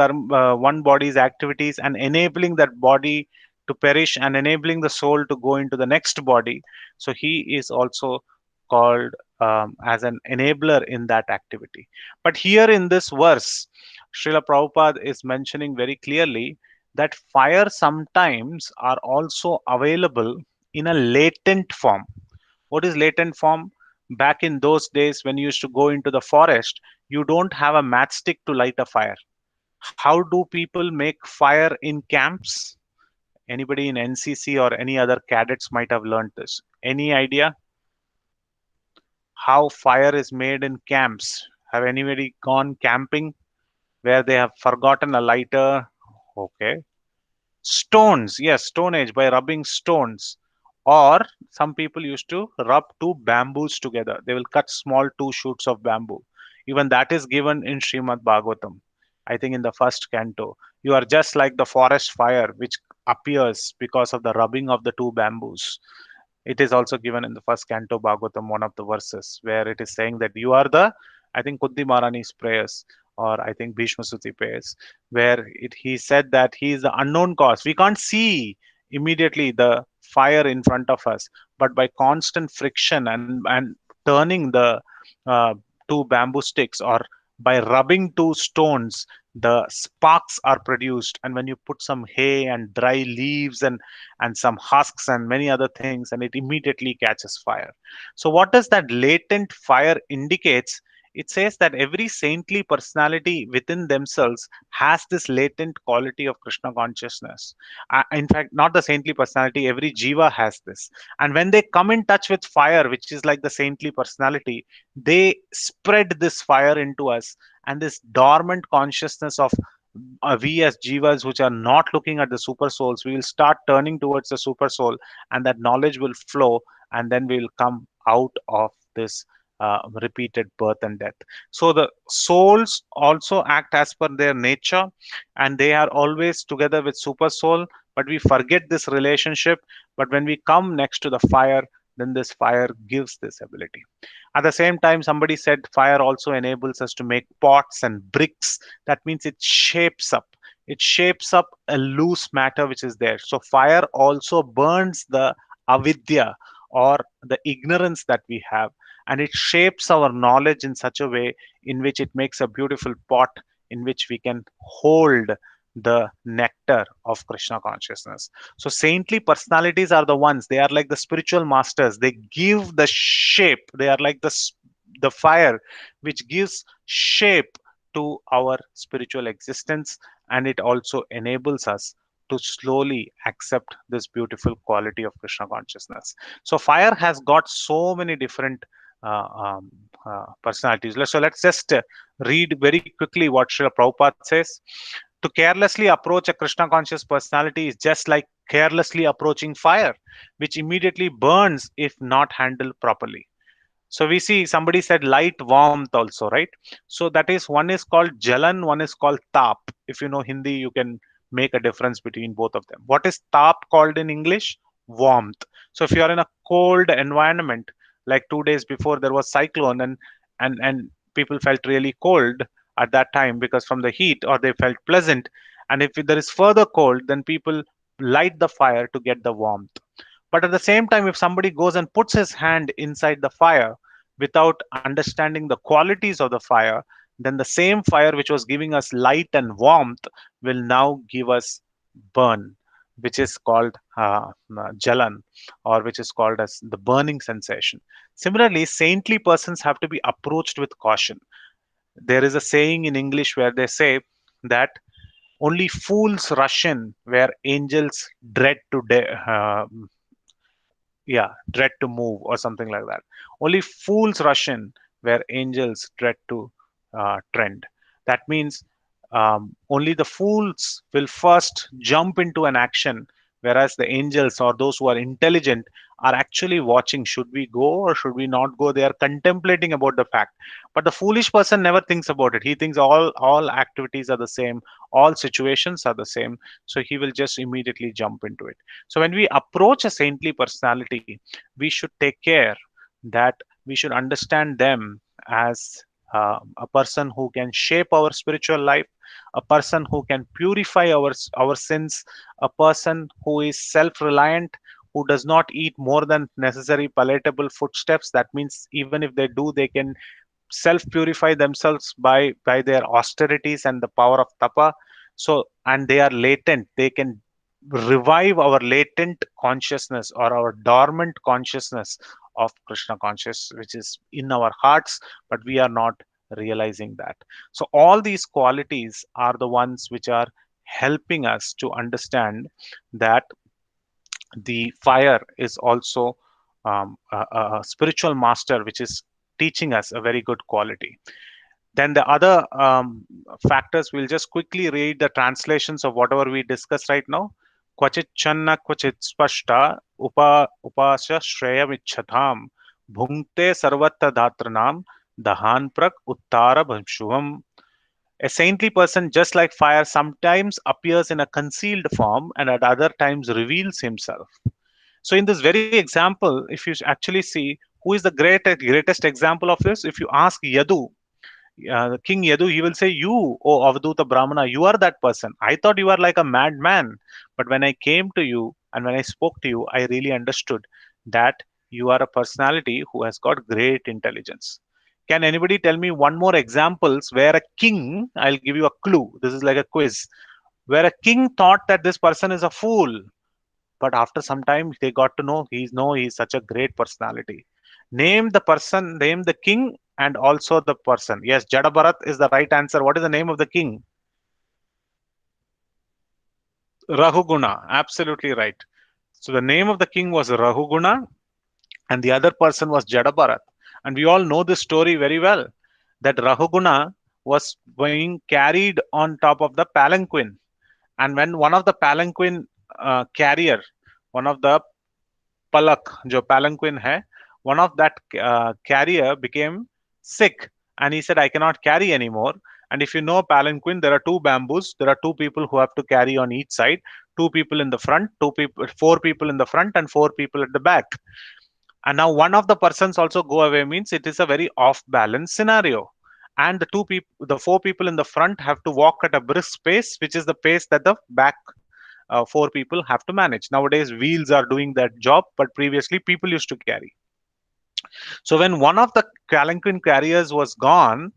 S1: activities, and enabling that body to perish, and enabling the soul to go into the next body. So he is also called as an enabler in that activity. But here in this verse, Srila Prabhupada is mentioning very clearly that fire sometimes are also available in a latent form. What is latent form? Back in those days, when you used to go into the forest, you don't have a matchstick to light a fire. How do people make fire in camps? Anybody in NCC or any other cadets might have learned this. Any idea how fire is made in camps? Have anybody gone camping where they have forgotten a lighter? Okay. Stones, yes, Stone Age, by rubbing stones. Or some people used to rub two bamboos together. They will cut small two shoots of bamboo. Even that is given in Srimad Bhagavatam. I think in the first canto. You are just like the forest fire which appears because of the rubbing of the two bamboos. It is also given in the first canto Bhagavatam, one of the verses, where it is saying that you are the, I think, Kunti Maharani's prayers, or I think Bhishma Suti prayers, where he said that he is the unknown cause. We can't see immediately the fire in front of us, but by constant friction and turning the uh, two bamboo sticks, or by rubbing two stones, the sparks are produced. And when you put some hay and dry leaves and some husks and many other things, and it immediately catches fire. So what does that latent fire indicates? It says that every saintly personality within themselves has this latent quality of Krishna consciousness. In fact, not the saintly personality, every jiva has this. And when they come in touch with fire, which is like the saintly personality, they spread this fire into us. And this dormant consciousness of we as jivas, which are not looking at the super souls, we will start turning towards the super soul, and that knowledge will flow, and then we will come out of this repeated birth and death. So the souls also act as per their nature, and they are always together with super soul, but we forget this relationship. But when we come next to the fire, then this fire gives this ability. At the same time, somebody said fire also enables us to make pots and bricks. That means it shapes up a loose matter which is there. So fire also burns the avidya, or the ignorance that we have, and it shapes our knowledge in such a way in which it makes a beautiful pot in which we can hold the nectar of Krishna consciousness. So saintly personalities are the ones, they are like the spiritual masters. They give the shape. They are like the fire which gives shape to our spiritual existence, and it also enables us to slowly accept this beautiful quality of Krishna consciousness. So fire has got so many different personalities. So let's just read very quickly what Srila Prabhupada says. To carelessly approach a Krishna conscious personality is just like carelessly approaching fire, which immediately burns if not handled properly. So we see somebody said light warmth also, right? So that is, one is called Jalan, one is called Tap. If you know Hindi, you can make a difference between both of them. What is Tap called in English? Warmth. So if you are in a cold environment, like 2 days before there was cyclone, and people felt really cold at that time because from the heat, or they felt pleasant. And if there is further cold, then people light the fire to get the warmth. But at the same time, if somebody goes and puts his hand inside the fire without understanding the qualities of the fire, then the same fire which was giving us light and warmth will now give us burn, which is called jalan, or which is called as the burning sensation. Similarly, saintly persons have to be approached with caution. There is a saying in English where they say that only fools rush in where angels dread to dread to move, or something like that. Only fools rush in where angels dread to trend. That means only the fools will first jump into an action, whereas the angels, or those who are intelligent, are actually watching, should we go or should we not go. They are contemplating about the fact. But the foolish person never thinks about it. He thinks all activities are the same, all situations are the same, so he will just immediately jump into it. So when we approach a saintly personality, we should take care that we should understand them as a person who can shape our spiritual life, a person who can purify our sins, a person who is self-reliant, who does not eat more than necessary palatable footsteps. That means even if they do, they can self purify themselves by their austerities and the power of tapa. So, and they are latent, they can revive our latent consciousness, or our dormant consciousness of Krishna conscious, which is in our hearts, but we are not realizing that. So all these qualities are the ones which are helping us to understand that the fire is also a spiritual master which is teaching us a very good quality. Then the other factors, we'll just quickly read the translations of whatever we discussed right now. Kvachit channa kvachit spashta upasya shreyamichhatam bhunkte sarvatra dhatranam dahan prak uttara bhamshuvam. A saintly person, just like fire, sometimes appears in a concealed form and at other times reveals himself. So, in this very example, if you actually see who is the greatest example of this, if you ask Yadu, King Yadu, he will say, "You, O Avadhuta Brahmana, you are that person. I thought you are like a madman, but when I came to you and when I spoke to you, I really understood that you are a personality who has got great intelligence." Can anybody tell me one more examples where a king? I'll give you a clue. This is like a quiz, where a king thought that this person is a fool, but after some time they got to know he's such a great personality. Name the person, name the king, and also the person. Yes, Jada is the right answer. What is the name of the king? Rahuguna. Absolutely right. So the name of the king was Rahuguna, and the other person was Jada. And we all know this story very well, that Rahuguna was being carried on top of the palanquin, and when one of the palanquin carrier, one of the palak, जो palanquin है, one of that carrier became sick, and he said, I cannot carry anymore. And if you know palanquin, there are two bamboos, there are two people who have to carry on each side, two people in the front, two people, four people in the front, and four people at the back. And now one of the persons also go away, means it is a very off balance scenario. And the four people in the front have to walk at a brisk pace, which is the pace that the back four people have to manage. Nowadays, wheels are doing that job, but previously people used to carry. So when one of the palanquin carriers was gone,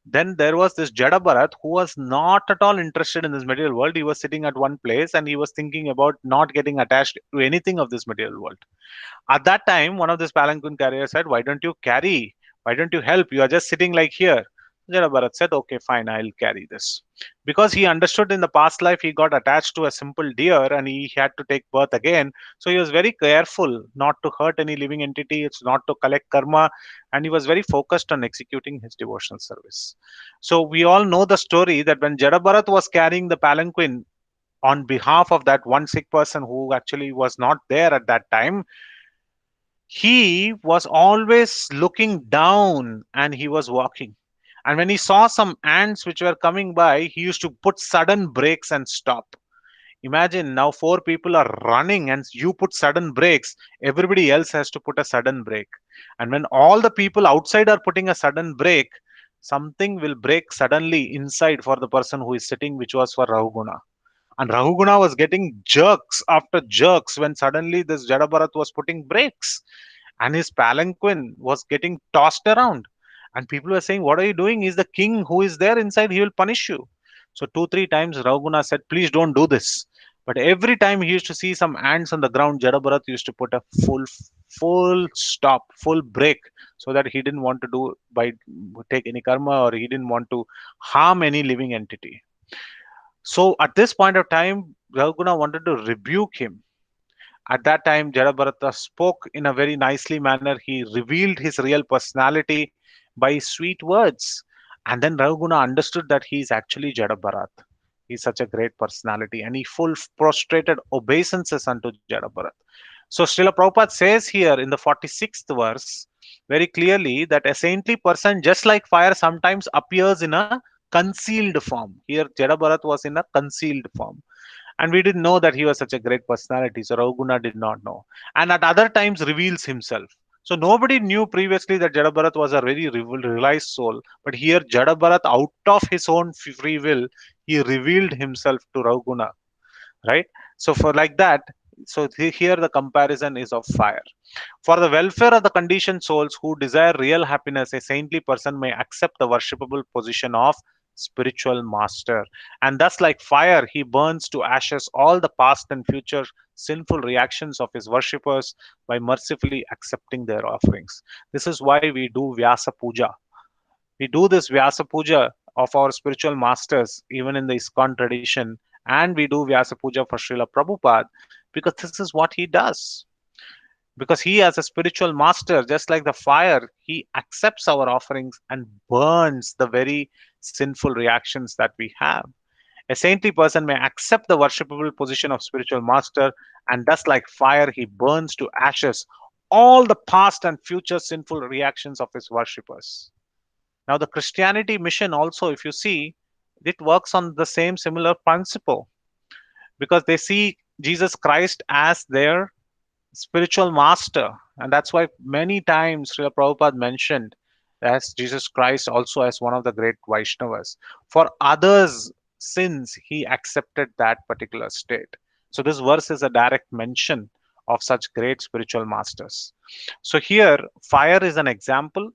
S1: then there was this Jada Bharat who was not at all interested in this material world. He was sitting at one place and he was thinking about not getting attached to anything of this material world. At that time, one of these palanquin carriers said, "Why don't you carry? Why don't you help? You are just sitting like here." Jada Bharat said, "Okay, fine, I'll carry this." Because he understood in the past life he got attached to a simple deer and he had to take birth again. So he was very careful not to hurt any living entity, it's not to collect karma, and he was very focused on executing his devotional service. So we all know the story that when Jada Bharat was carrying the palanquin on behalf of that one sick person who actually was not there at that time, he was always looking down and he was walking. And when he saw some ants which were coming by, he used to put sudden brakes and stop. Imagine now four people are running and you put sudden brakes, everybody else has to put a sudden brake. And when all the people outside are putting a sudden brake, something will break suddenly inside for the person who is sitting, which was for Rahuguna. And Rahuguna was getting jerks after jerks when suddenly this Jadabharat was putting brakes and his palanquin was getting tossed around. And people were saying, "What are you doing? He's the king who is there inside, he will punish you." So, two, three times Rahuguna said, "Please don't do this." But every time he used to see some ants on the ground, Jadabharat used to put a full stop, full break, so that he didn't want to do by take any karma or he didn't want to harm any living entity. So at this point of time, Rahuguna wanted to rebuke him. At that time, Jadabharata spoke in a very nicely manner. He revealed his real personality by sweet words. And then Rahuguna understood that he is actually Jadabharat. He's such a great personality. And he full prostrated obeisances unto Jadabharat. So Srila Prabhupada says here in the 46th verse very clearly that a saintly person, just like fire, sometimes appears in a concealed form. Here, Jadabharat was in a concealed form. And we didn't know that he was such a great personality. So Rahuguna did not know. And at other times reveals himself. So nobody knew previously that Jadabharat was a very realized soul. But here Jadabharat, out of his own free will, he revealed himself to Rahuguna. Right? So for like that, so here the comparison is of fire. For the welfare of the conditioned souls who desire real happiness, a saintly person may accept the worshipable position of spiritual master. And thus, like fire, he burns to ashes all the past and future sinful reactions of his worshippers by mercifully accepting their offerings. This is why we do Vyasa Puja. We do this Vyasa Puja of our spiritual masters, even in the ISKCON tradition, and we do Vyasa Puja for Srila Prabhupada because this is what he does. Because he, as a spiritual master, just like the fire, he accepts our offerings and burns the very sinful reactions that we have. A saintly person may accept the worshipable position of spiritual master, and thus, like fire, he burns to ashes all the past and future sinful reactions of his worshippers. Now, the Christianity mission also, if you see, it works on the same similar principle because they see Jesus Christ as their spiritual master. And that's why many times Srila Prabhupada mentioned as Jesus Christ also as one of the great Vaishnavas. For others' sins, he accepted that particular state. So this verse is a direct mention of such great spiritual masters. So here, fire is an example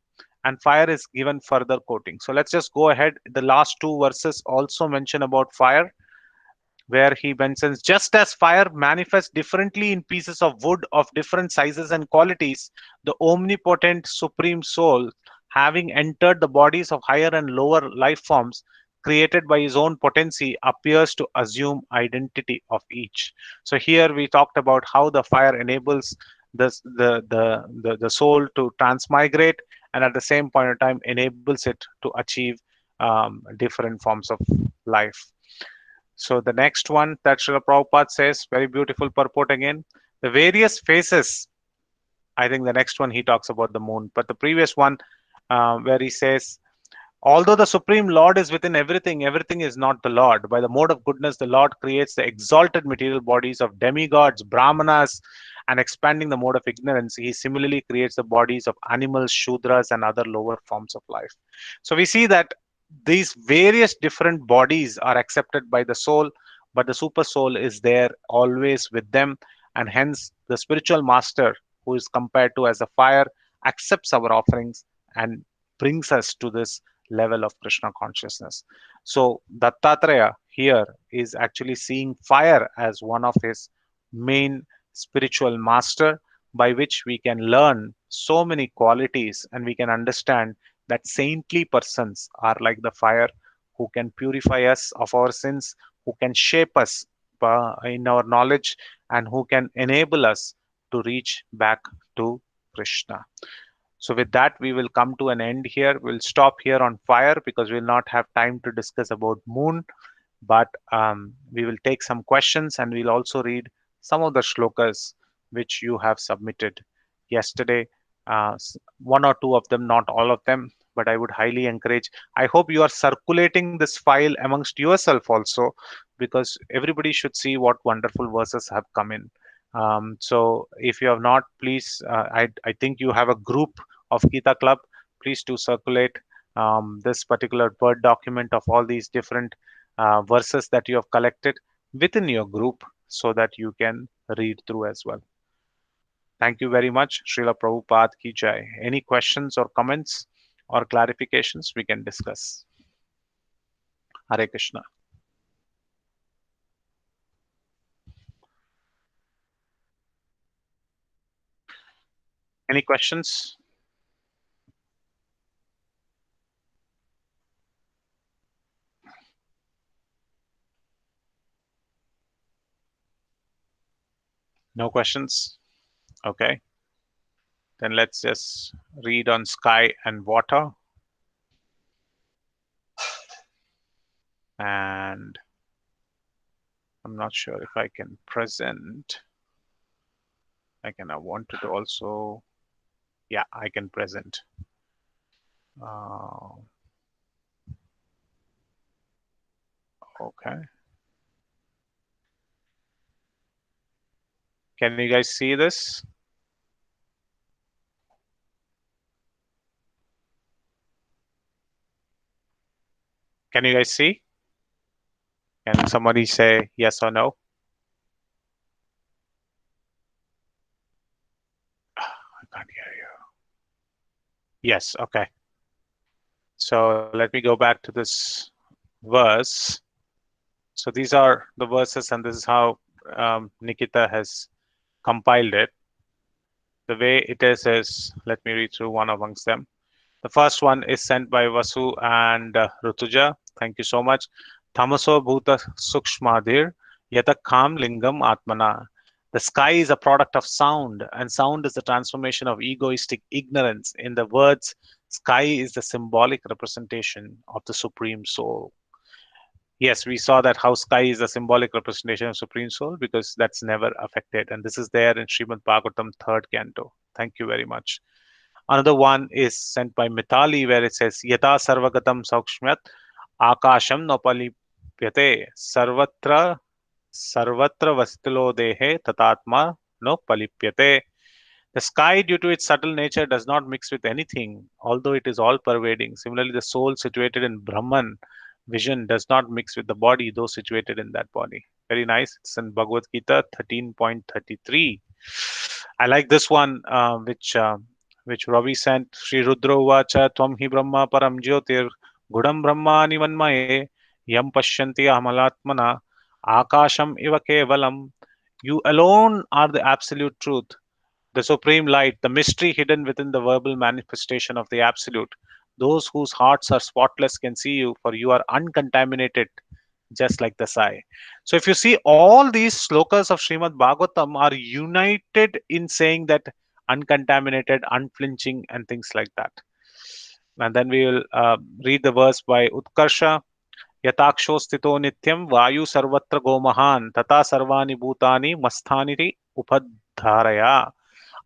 S1: and fire is given further quoting. So let's just go ahead. The last two verses also mention about fire where he mentions just as fire manifests differently in pieces of wood of different sizes and qualities, the omnipotent supreme soul, having entered the bodies of higher and lower life forms created by his own potency, appears to assume identity of each. So here we talked about how the fire enables the soul to transmigrate and at the same point in time enables it to achieve different forms of life. So the next one that Srila Prabhupada says, very beautiful purport again. The various phases, I think the next one he talks about the moon, but the previous one where he says, although the Supreme Lord is within everything, everything is not the Lord. By the mode of goodness, the Lord creates the exalted material bodies of demigods, brahmanas, and expanding the mode of ignorance, he similarly creates the bodies of animals, shudras, and other lower forms of life. So we see that these various different bodies are accepted by the soul, but the super soul is there always with them, and hence the spiritual master, who is compared to as a fire, accepts our offerings and brings us to this level of Krishna consciousness. So Dattatreya here is actually seeing fire as one of his main spiritual master, by which we can learn so many qualities, and we can understand that saintly persons are like the fire, who can purify us of our sins, who can shape us in our knowledge, and who can enable us to reach back to Krishna. So, with that, we will come to an end here. We'll stop here on fire because we'll not have time to discuss about moon, but we will take some questions, and we'll also read some of the shlokas which you have submitted yesterday. One or two of them, not all of them, but I would highly encourage. I hope you are circulating this file amongst yourself also, because everybody should see what wonderful verses have come in. So if you have not, please, I think you have a group of Gita Club. Please do circulate this particular Word document of all these different verses that you have collected within your group, so that you can read through as well. Thank you very much. Srila Prabhupada ki jai. Any questions or comments or clarifications we can discuss? Hare Krishna. Any questions? No questions? Okay. Then let's just read on sky and water. And I'm not sure if I can present. I wanted to also, yeah, I can present. Uh, okay. Can you guys see this? Can you guys see? Can somebody say yes or no? I can't hear you. Yes, okay. So let me go back to this verse. So these are the verses, and this is how Nikita has compiled it. The way it is let me read through one amongst them. The first one is sent by Vasu and Rutuja. Thank you so much. Tamaso Bhuta Sukshmadir Yatakham Lingam Atmana. The sky is a product of sound, and sound is the transformation of egoistic ignorance. In the words, sky is the symbolic representation of the Supreme Soul. Yes, we saw that how sky is a symbolic representation of Supreme Soul, because that's never affected. And this is there in Srimad Bhagavatam, third canto. Thank you very much. Another one is sent by Mitali, where it says, Yata Sarvagatam Saukshmyat Akasham Nopalipyate Sarvatra Sarvatra Vastilo Dehe Tatatma No Palipyate. The sky, due to its subtle nature, does not mix with anything, although it is all pervading. Similarly, the soul situated in Brahman vision does not mix with the body, though situated in that body. Very nice. It's in Bhagavad Gita 13.33. I like this one, which Ravi sent. Sri Rudra Uvacha Tvam hi Brahma Param Jyotir Gudam Brahma Nivanmaye Yam Pashyanti Amalatmana Akasham Iva Kevalam. You alone are the absolute truth, the supreme light, the mystery hidden within the verbal manifestation of the absolute. Those whose hearts are spotless can see you, for you are uncontaminated, just like the sai. So, if you see, all these slokas of Srimad Bhagavatam are united in saying that uncontaminated, unflinching, and things like that. And then we will read the verse by Utkarsha. Yataksho sthito nityam vayu sarvatra gomahan tata sarvani bhutani masthaniti upadharaya.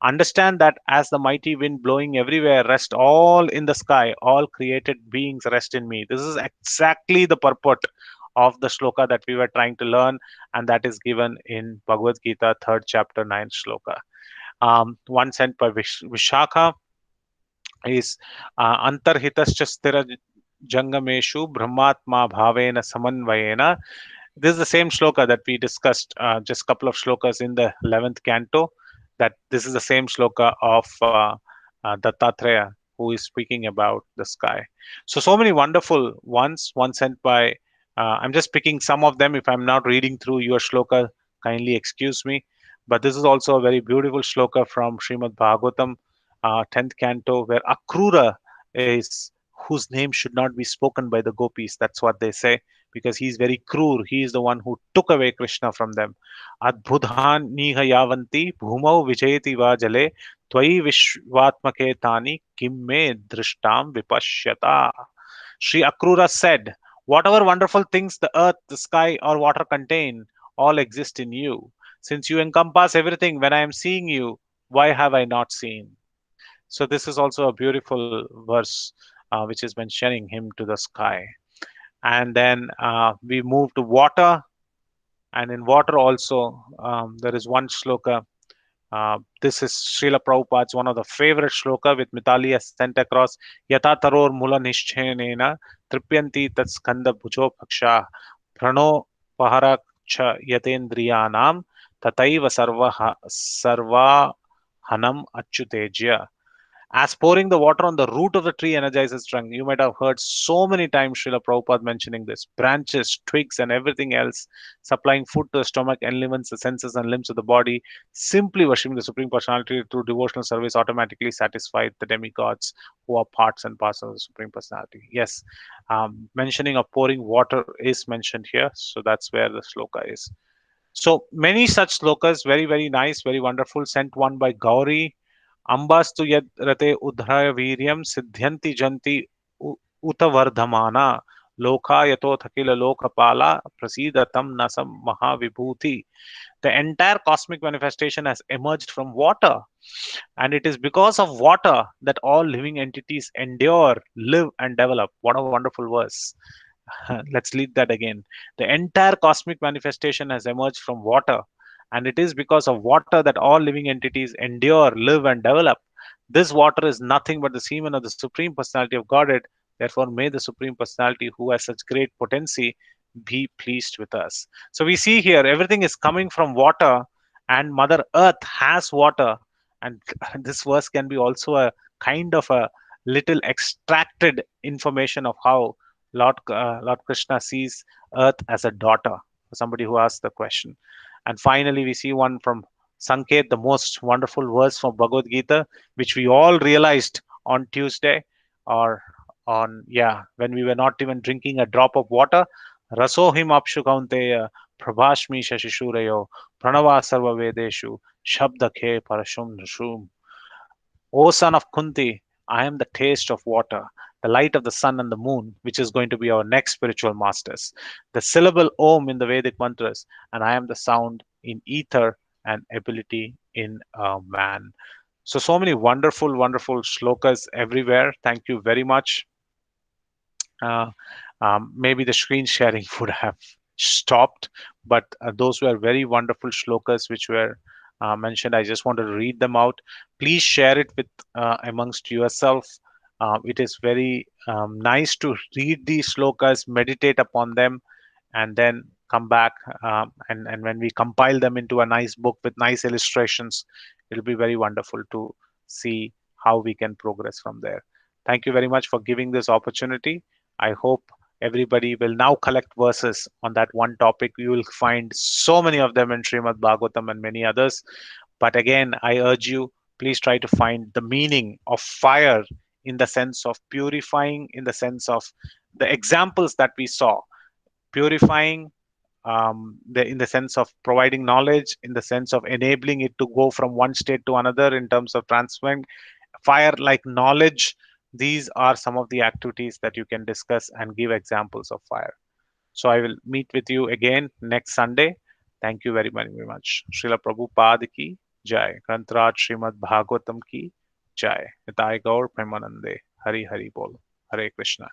S1: Understand that as the mighty wind blowing everywhere, rest all in the sky, all created beings rest in me. This is exactly the purport of the shloka that we were trying to learn, and that is given in Bhagavad Gita, 3rd chapter, 9th shloka. One sent by Vishakha is Antarhitascha stira jangameshu brahmatma bhavena samanvayena This is the same shloka that we discussed just a couple of shlokas in the 11th canto. That this is the same shloka of Dattatreya, who is speaking about the sky. So many wonderful ones. One sent by, I'm just picking some of them. If I'm not reading through your shloka, kindly excuse me. But this is also a very beautiful shloka from Srimad Bhagavatam, 10th canto, where Akrura is, whose name should not be spoken by the gopis. That's what they say, because he's very cruel. He is the one who took away Krishna from them. Adbudhan niha yavanti bhumau vijayati va jale त्वयि विश्वात्मके तानि किम मे drishtam vipashyata. Sri Akrura said, whatever wonderful things the earth, the sky, or water contain, all exist in you. Since you encompass everything, when I am seeing you, why have I not seen? So, this is also a beautiful verse which is mentioning him to the sky. And then we move to water, and in water also there is one shloka. This is Srila Prabhupada's one of the favorite shloka, with Mitali has sent across. Yata taror mula nishchenena tripyanti tat skanda bhujo bhaksha prano pahara cha yatendriyanam tataiva sarva hanam achyutejya. As pouring the water on the root of the tree energizes trunk. You might have heard so many times Srila Prabhupada mentioning this. Branches, twigs, and everything else supplying food to the stomach, enlivenments the senses and limbs of the body. Simply worshipping the Supreme Personality through devotional service automatically satisfied the demigods who are parts and parcels of the Supreme Personality. Yes, mentioning of pouring water is mentioned here. So that's where the sloka is. So many such slokas, very, very nice, very wonderful. Sent one by Gauri. Ambastu yad rate udhraya viryam siddhyanti janti utavardhamana lokha yato thakila lokapala prasidatam nasam mahavibhuti. The entire cosmic manifestation has emerged from water, and it is because of water that all living entities endure, live, and develop. What a wonderful verse. Let's read that again. The entire cosmic manifestation has emerged from water, and it is because of water that all living entities endure, live, and develop. This water is nothing but the semen of the Supreme Personality of Godhead. Therefore, may the Supreme Personality, who has such great potency, be pleased with us. So, we see here everything is coming from water, and Mother Earth has water. And this verse can be also a kind of a little extracted information of how Lord Krishna sees Earth as a daughter, for somebody who asked the question. And finally, we see one from Sanket, the most wonderful verse from Bhagavad Gita, which we all realized on Tuesday, or when we were not even drinking a drop of water. Rasohim apshu kaunteya prabhashmi shashishurayo pranava sarva vedeshu shabda khe parashum nrishum. O son of Kunti, I am the taste of water, the light of the sun and the moon, which is going to be our next spiritual masters, the syllable Om in the Vedic mantras, and I am the sound in ether and ability in a man. So many wonderful, wonderful shlokas everywhere. Thank you very much. Uh, Maybe the screen sharing would have stopped, but those were very wonderful shlokas which were mentioned. I just wanted to read them out. Please share it with amongst yourself. It is very nice to read these shlokas, meditate upon them, and then come back, and when we compile them into a nice book with nice illustrations, it'll be very wonderful to see how we can progress from there. Thank you very much for giving this opportunity. I hope everybody will now collect verses on that one topic. You will find so many of them in Srimad Bhagavatam and many others. But again, I urge you, please try to find the meaning of fire in the sense of purifying, in the sense of the examples that we saw. Purifying, in the sense of providing knowledge, in the sense of enabling it to go from one state to another, in terms of transferring fire like knowledge. These are some of the activities that you can discuss and give examples of fire. So I will meet with you again next Sunday. Thank you very, very, very much. Srila Prabhupada ki jai. Grantraj Srimad Bhagavatam ki jai. Nitai Gaur Premanande. Hari Hari Bol. Hare Krishna.